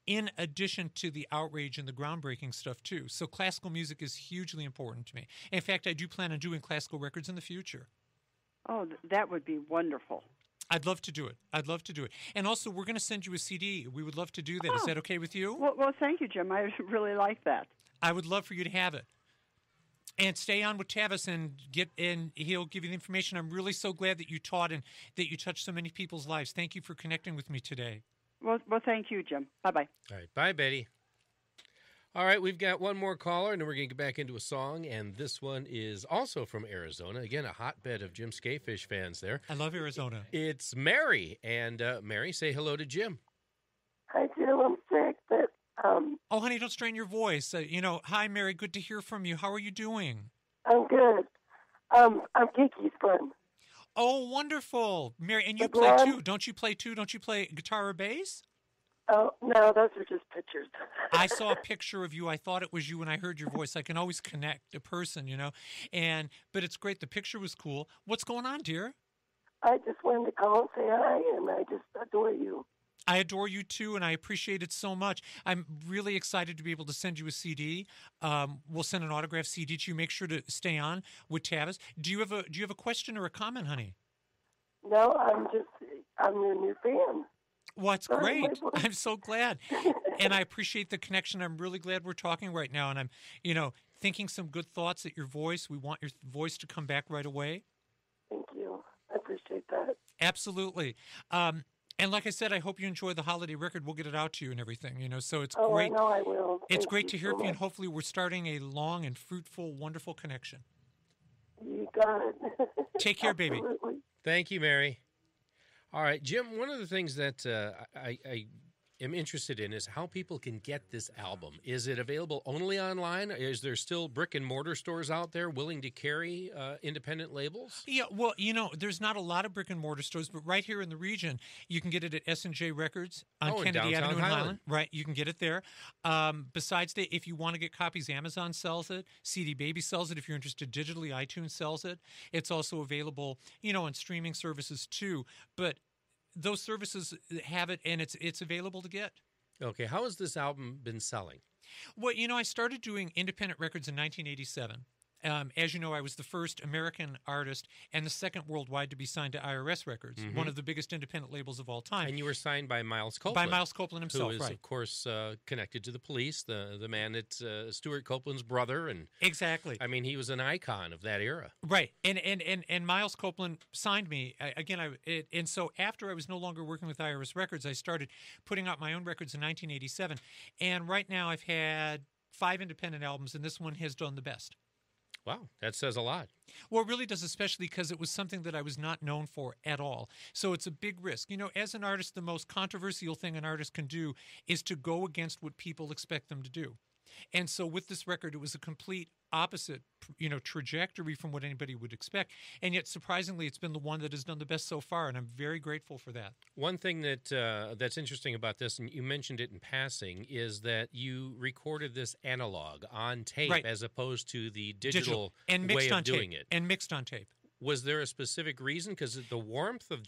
Speaker 2: in addition to the outrage and the groundbreaking stuff, too. So classical music is hugely important to me. In fact, I do plan on doing classical records in the future.
Speaker 8: Oh, that would be wonderful.
Speaker 2: I'd love to do it. And also, we're going to send you a CD. We would love to do that.
Speaker 8: Oh.
Speaker 2: Is that okay with you?
Speaker 8: Well, thank you, Jim. I really like that.
Speaker 2: I would love for you to have it. And stay on with Tavis and he'll give you the information. I'm really so glad that you taught and that you touched so many people's lives. Thank you for connecting with me today.
Speaker 8: Well, thank you, Jim. Bye-bye.
Speaker 1: All right. Bye, Betty. All right, we've got one more caller, and then we're going to get back into a song, and this one is also from Arizona. Again, a hotbed of Jim Skafish fans there.
Speaker 2: I love Arizona.
Speaker 1: It's Mary, and Mary, say hello to Jim.
Speaker 9: Hi, Jim. I'm sick, but...
Speaker 2: Oh, honey, don't strain your voice. Hi, Mary, good to hear from you. How are you doing?
Speaker 9: I'm good. I'm Kiki's friend.
Speaker 2: Oh, wonderful. Mary, and you play too. Don't you play too? Don't you play guitar or bass?
Speaker 9: Oh, no, those are just pictures.
Speaker 2: I saw a picture of you. I thought it was you when I heard your voice. I can always connect a person, but it's great. The picture was cool. What's going on, dear?
Speaker 9: I just wanted to call and say hi, and I just adore you.
Speaker 2: I adore you too, and I appreciate it so much. I'm really excited to be able to send you a CD. We'll send an autographed CD to you. Make sure to stay on with Tavis. Do you have a question or a comment, honey?
Speaker 9: No, I'm your new fan.
Speaker 2: Well, that's great. I'm so glad, and I appreciate the connection. I'm really glad we're talking right now, and I'm, thinking some good thoughts at your voice. We want your voice to come back right away.
Speaker 9: Thank you. I appreciate that.
Speaker 2: Absolutely. And like I said, I hope you enjoy the holiday record. We'll get it out to you and everything, so it's great.
Speaker 9: I know I will.
Speaker 2: It's great to hear from you, and hopefully we're starting a long and fruitful, wonderful connection.
Speaker 9: You got it.
Speaker 2: Take care, baby.
Speaker 9: Absolutely.
Speaker 1: Thank you, Mary. All right, Jim, one of the things that I am interested in is how people can get this album. Is it available only online? Is there still brick and mortar stores out there willing to carry independent labels?
Speaker 2: Yeah, well, there's not a lot of brick and mortar stores, but right here in the region, you can get it at S&J Records on Kennedy Avenue in Highland. Right, you can get it there. Besides that, if you want to get copies, Amazon sells it. CD Baby sells it. If you're interested digitally, iTunes sells it. It's also available, on streaming services too. But those services have it, and it's available to get.
Speaker 1: Okay, how has this album been selling?
Speaker 2: Well, I started doing independent records in 1987. As you know, I was the first American artist and the second worldwide to be signed to IRS Records, one of the biggest independent labels of all time.
Speaker 1: And you were signed by Miles Copeland.
Speaker 2: By Miles Copeland himself,
Speaker 1: who is,
Speaker 2: right.
Speaker 1: of course, connected to the police, the man that's Stuart Copeland's brother. And
Speaker 2: exactly.
Speaker 1: I mean, he was an icon of that era.
Speaker 2: Right. And Miles Copeland signed me. And so after I was no longer working with IRS Records, I started putting out my own records in 1987. And right now I've had 5 independent albums, and this one has done the best.
Speaker 1: Wow, that says a lot.
Speaker 2: Well, it really does, especially because it was something that I was not known for at all. So it's a big risk. As an artist, the most controversial thing an artist can do is to go against what people expect them to do. And so with this record, it was a complete opposite, trajectory from what anybody would expect. And yet, surprisingly, it's been the one that has done the best so far, and I'm very grateful for that.
Speaker 1: One thing that's interesting about this, and you mentioned it in passing, is that you recorded this analog on tape
Speaker 2: right.
Speaker 1: as opposed to the digital
Speaker 2: and
Speaker 1: way of
Speaker 2: on
Speaker 1: doing
Speaker 2: tape.
Speaker 1: it.
Speaker 2: And mixed on tape.
Speaker 1: Was there a specific reason? Because the warmth of,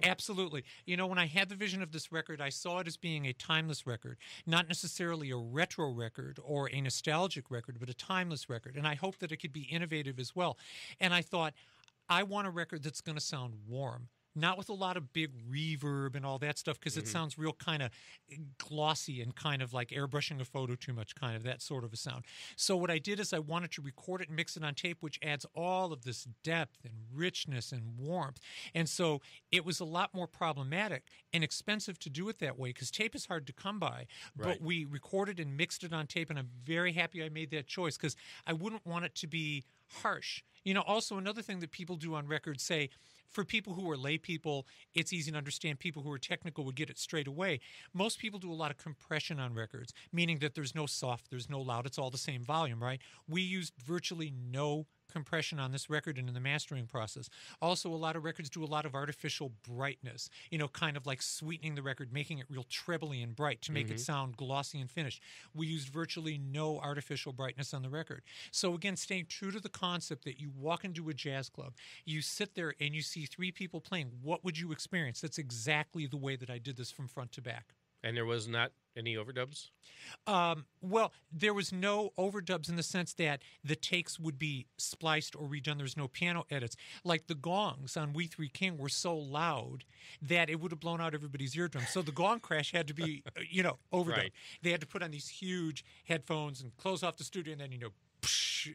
Speaker 2: Absolutely. When I had the vision of this record, I saw it as being a timeless record, not necessarily a retro record or a nostalgic record, but a timeless record. And I hope that it could be innovative as well. And I thought, I want a record that's going to sound warm. Not with a lot of big reverb and all that stuff, because it sounds real kind of glossy and kind of like airbrushing a photo too much, kind of that sort of a sound. So what I did is I wanted to record it and mix it on tape, which adds all of this depth and richness and warmth. And so it was a lot more problematic and expensive to do it that way, because tape is hard to come by.
Speaker 1: Right.
Speaker 2: But we recorded and mixed it on tape, and I'm very happy I made that choice, because I wouldn't want it to be harsh. Also another thing that people do on records, say, for people who are lay people, it's easy to understand. People who are technical would get it straight away. Most people do a lot of compression on records, meaning that there's no soft, there's no loud, it's all the same volume, right? We used virtually no compression on this record and in the mastering process. Also, a lot of records do a lot of artificial brightness, kind of like sweetening the record, making it real trebly and bright to make it sound glossy and finished. We used virtually no artificial brightness on the record. So again, staying true to the concept that you walk into a jazz club, you sit there and you see 3 people playing. What would you experience? That's exactly the way that I did this from front to back.
Speaker 1: And there was not any overdubs?
Speaker 2: Well, there was no overdubs in the sense that the takes would be spliced or redone. There's no piano edits. Like the gongs on We Three King were so loud that it would have blown out everybody's eardrums. So the gong crash had to be, overdubbed.
Speaker 1: Right.
Speaker 2: They had to put on these huge headphones and close off the studio, and then,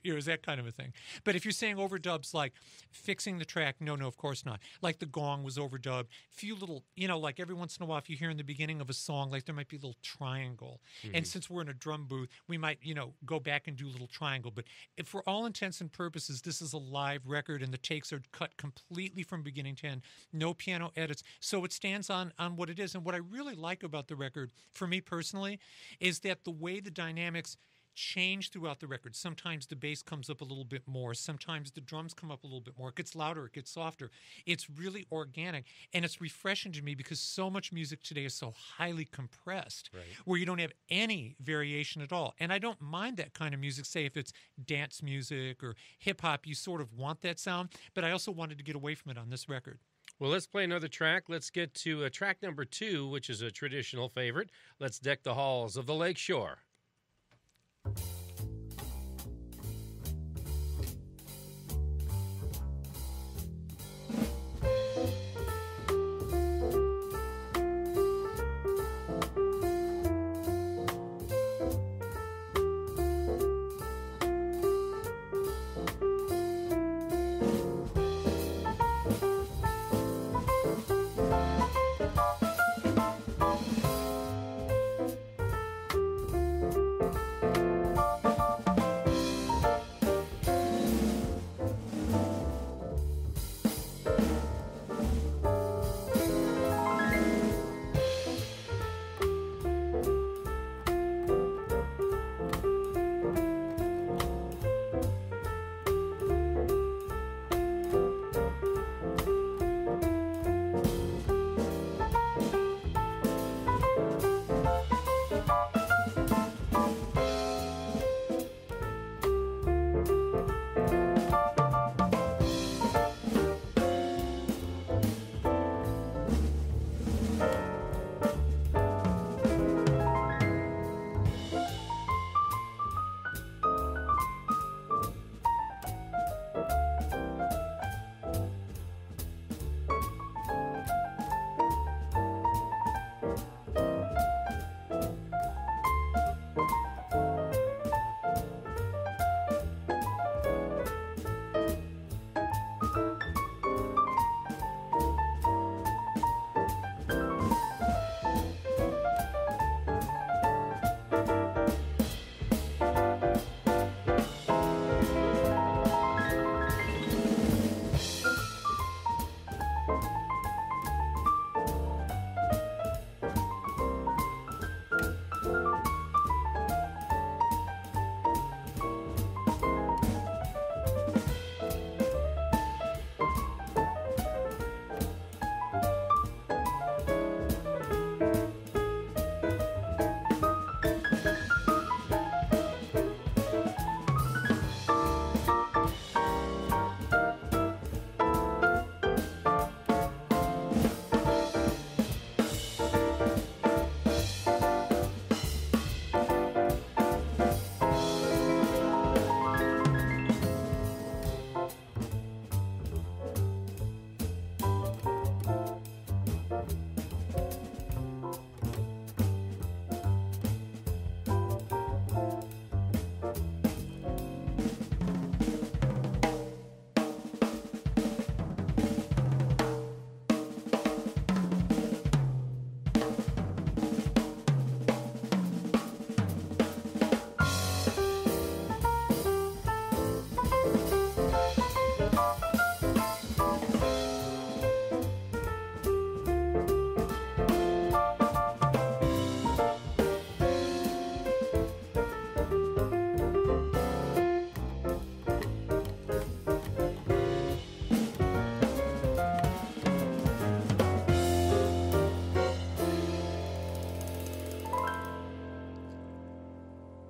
Speaker 2: it was that kind of a thing. But if you're saying overdubs like fixing the track, no, of course not. Like the gong was overdubbed. Few little, like every once in a while, if you hear in the beginning of a song, like there might be a little triangle. And since we're in a drum booth, we might, go back and do a little triangle. But for all intents and purposes, this is a live record, and the takes are cut completely from beginning to end. No piano edits. So it stands on what it is. And what I really like about the record, for me personally, is that the way the dynamics change throughout the record. Sometimes the bass comes up a little bit more. Sometimes the drums come up a little bit more. It gets louder. It gets softer. It's really organic, and it's refreshing to me because so much music today is so highly compressed,
Speaker 1: right,
Speaker 2: where you don't have any variation at all. And I don't mind that kind of music, say if it's dance music or hip-hop, you sort of want that sound, but I also wanted to get away from it on this record.
Speaker 1: Well, let's play another track. Let's get to track number 2, which is a traditional favorite. Let's Deck the Halls of the Lakeshore.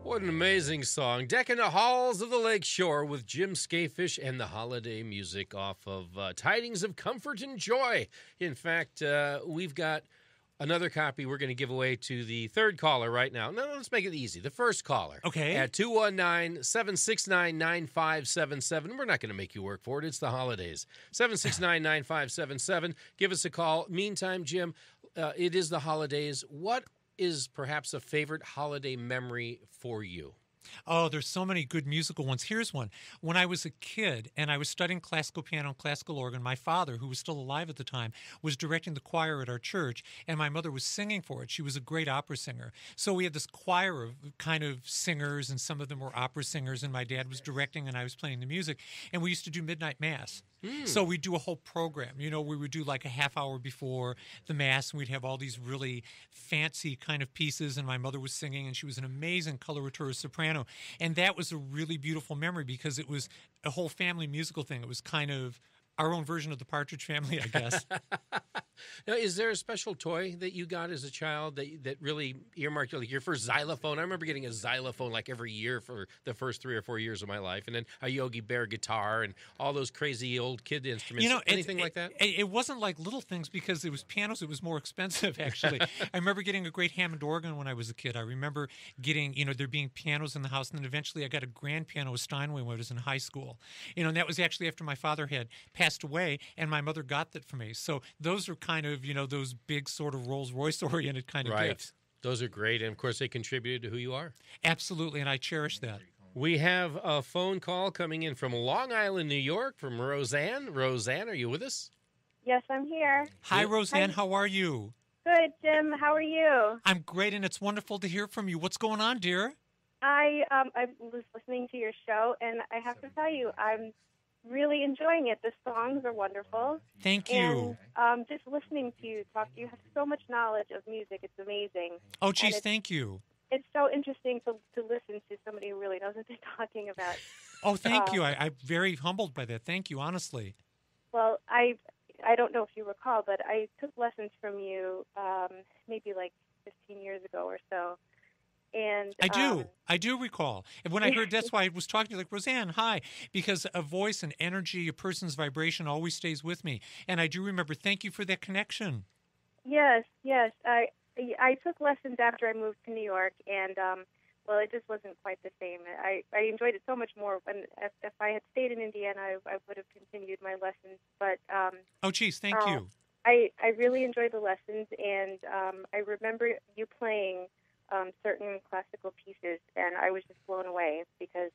Speaker 1: What an amazing song. Decking the halls of the Lakeshore with Jim Skafish and the holiday music off of Tidings of Comfort and Joy. In fact, we've got another copy we're going to give away to the third caller right now. No, let's make it easy. The first caller.
Speaker 2: Okay.
Speaker 1: At 219-769-9577. We're not going to make you work for it. It's the holidays. 769-9577. Give us a call. Meantime, Jim, it is the holidays. What is perhaps a favorite holiday memory for you?
Speaker 2: Oh, there's so many good musical ones. Here's one. When I was a kid and I was studying classical piano and classical organ, my father, who was still alive at the time, was directing the choir at our church, and my mother was singing for it. She was a great opera singer. So we had this choir of kind of singers, and some of them were opera singers, and my dad was directing and I was playing the music. And we used to do midnight mass. So we'd do a whole program. You know, we would do like a half hour before the Mass, and we'd have all these really fancy kind of pieces, and my mother was singing, and she was an amazing coloratura soprano. And that was a really beautiful memory because it was a whole family musical thing. It was kind of our own version of the Partridge Family, I guess.
Speaker 1: Now, is there a special toy that you got as a child that really earmarked like your first xylophone? I remember getting a xylophone like every year for the first 3 or 4 years of my life, and then a Yogi Bear guitar and all those crazy old kid instruments.
Speaker 2: You know,
Speaker 1: anything like that?
Speaker 2: It wasn't like little things because it was pianos. It was more expensive, actually. I remember getting a great Hammond organ when I was a kid. I remember getting, there being pianos in the house, and then eventually I got a grand piano with Steinway when I was in high school. And that was actually after my father had passed away, and my mother got that for me. So those are kind of, those big sort of Rolls-Royce oriented kind of gifts.
Speaker 1: Those are great. And of course, they contributed to who you are.
Speaker 2: Absolutely. And I cherish that.
Speaker 1: We have a phone call coming in from Long Island, New York, from Roseanne. Roseanne, are you with us?
Speaker 10: Yes, I'm here.
Speaker 2: Hi, Roseanne. How are you?
Speaker 10: Good, Jim. How are you?
Speaker 2: I'm great, and it's wonderful to hear from you. What's going on, dear?
Speaker 10: I was listening to your show, and I have to tell you, I'm really enjoying it. The songs are wonderful.
Speaker 2: Thank you.
Speaker 10: And just listening to you talk, you have so much knowledge of music. It's amazing.
Speaker 2: Oh, geez, thank you.
Speaker 10: It's so interesting to listen to somebody who really knows what they're talking about.
Speaker 2: Oh, thank you. I'm very humbled by that. Thank you, honestly.
Speaker 10: Well, I don't know if you recall, but I took lessons from you maybe like 15 years ago or so. And
Speaker 2: I do recall. And when I heard, that's why I was talking to you like, Roseanne, hi, because a voice and energy, a person's vibration always stays with me. And I do remember, thank you for that connection.
Speaker 10: Yes. I took lessons after I moved to New York, and well, it just wasn't quite the same. I enjoyed it so much more. When if I had stayed in Indiana, I would have continued my lessons. But
Speaker 2: oh, geez, thank you.
Speaker 10: I really enjoyed the lessons, and I remember you playing certain classical pieces, and I was just blown away because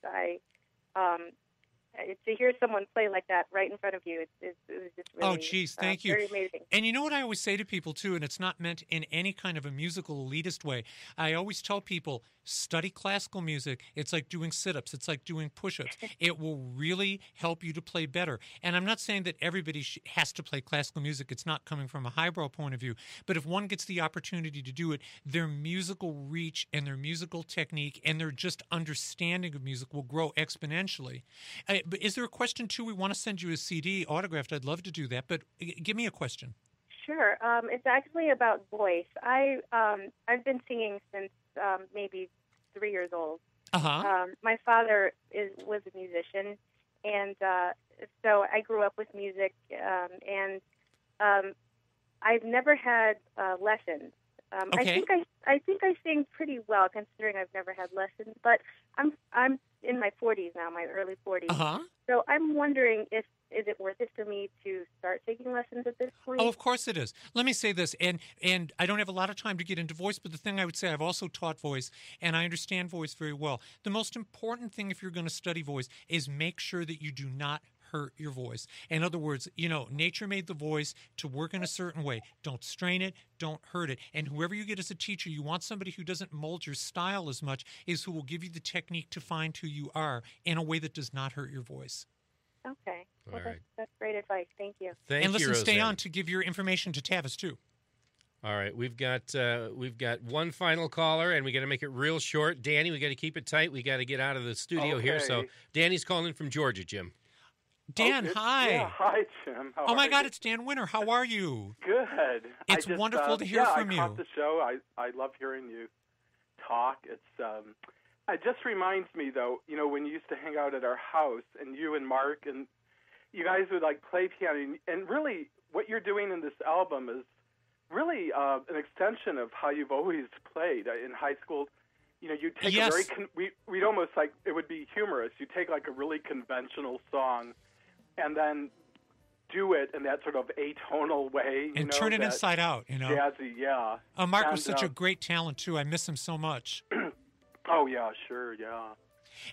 Speaker 10: to hear someone play like that right in front of you, it was just really
Speaker 2: oh, geez, thank you.
Speaker 10: Very amazing.
Speaker 2: And you know what I always say to people, too, and it's not meant in any kind of a musical elitist way. I always tell people, study classical music. It's like doing sit-ups. It's like doing push-ups. It will really help you to play better. And I'm not saying that everybody has to play classical music. It's not coming from a highbrow point of view. But if one gets the opportunity to do it, their musical reach and their musical technique and their just understanding of music will grow exponentially. But is there a question, too? We want to send you a CD autographed. I'd love to do that. But give me a question.
Speaker 10: Sure. It's actually about voice. I've been singing since maybe 3 years old. My father was a musician, and so I grew up with music, and I've never had lessons.
Speaker 2: Okay.
Speaker 10: I think I sing pretty well considering I've never had lessons, but I'm in my 40s now, my early 40s. So I'm wondering is it worth it for me to start taking lessons at this point?
Speaker 2: Oh, of course it is. Let me say this, and I don't have a lot of time to get into voice, but the thing I would say, I've also taught voice, and I understand voice very well. The most important thing if you're going to study voice is make sure that you do not hurt your voice. In other words, nature made the voice to work in a certain way. Don't strain it, don't hurt it. And whoever you get as a teacher, you want somebody who doesn't mold your style as much, is who will give you the technique to find who you are in a way that does not hurt your voice.
Speaker 10: Okay. Well,
Speaker 1: All right.
Speaker 10: That's great advice. Thank you.
Speaker 1: Thank
Speaker 2: and
Speaker 1: you,
Speaker 2: listen, stay
Speaker 1: Roseanne.
Speaker 2: on to give your information to Tavis, too.
Speaker 1: All right, we've got one final caller, and we got to make it real short. Danny, we got to keep it tight. We got to get out of the studio here. So Danny's calling in from Georgia, Jim.
Speaker 2: Dan, hi.
Speaker 11: Yeah, hi, Jim.
Speaker 2: Oh, my God, it's Dan Winter. How are you?
Speaker 11: Good.
Speaker 2: It's wonderful to hear from you.
Speaker 11: I caught the show. I love hearing you talk. It's It just reminds me, though, when you used to hang out at our house, and you and Mark, and you guys would, play piano. And really, what you're doing in this album is really an extension of how you've always played. In high school, you'd take a very... we'd almost, it would be humorous. You'd take, a really conventional song and then do it in that sort of atonal way.
Speaker 2: And turn it inside out,
Speaker 11: Jazzy, yeah.
Speaker 2: Mark was such a great talent, too. I miss him so much.
Speaker 11: Oh, yeah, sure, yeah.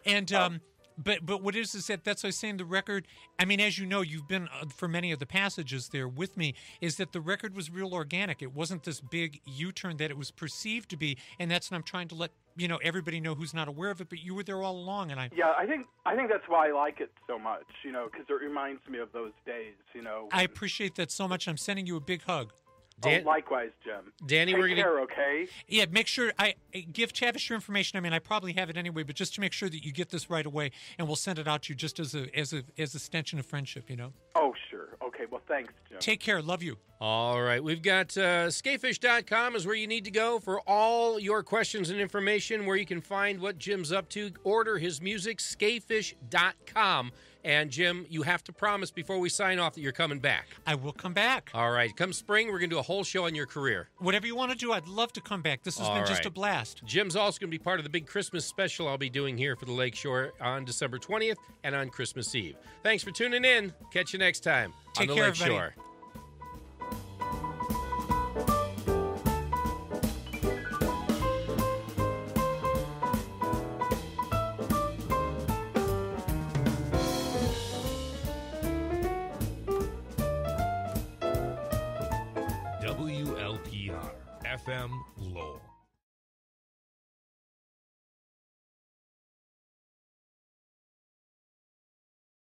Speaker 2: And but what is that? That's what I was saying. The record. I mean, as you know, you've been for many of the passages there with me. Is that the record was real organic? It wasn't this big U-turn that it was perceived to be, and that's what I'm trying to let everybody know who's not aware of it. But you were there all along, and I
Speaker 11: think that's why I like it so much. Because it reminds me of those days.
Speaker 2: I appreciate that so much. I'm sending you a big hug.
Speaker 11: Likewise, Jim.
Speaker 1: Danny,
Speaker 11: Take care, okay?
Speaker 2: Yeah, make sure I give Tavish your information. I mean, I probably have it anyway, but just to make sure that you get this right away, and we'll send it out to you just as a extension of friendship,
Speaker 11: Oh, sure. Okay, well, thanks, Jim.
Speaker 2: Take care. Love you.
Speaker 1: All right. We've got Skafish.com is where you need to go for all your questions and information, where you can find what Jim's up to. Order his music, Skafish.com. And, Jim, you have to promise before we sign off that you're coming back.
Speaker 2: I will come back.
Speaker 1: All right. Come spring, we're going to do a whole show on your career.
Speaker 2: Whatever you want to do, I'd love to come back. This has been just a blast.
Speaker 1: Jim's also going to be part of the big Christmas special I'll be doing here for the Lakeshore on December 20th and on Christmas Eve. Thanks for tuning in. Catch you next time on the Lakeshore.
Speaker 2: Everybody.
Speaker 12: WLPR FM Lowell.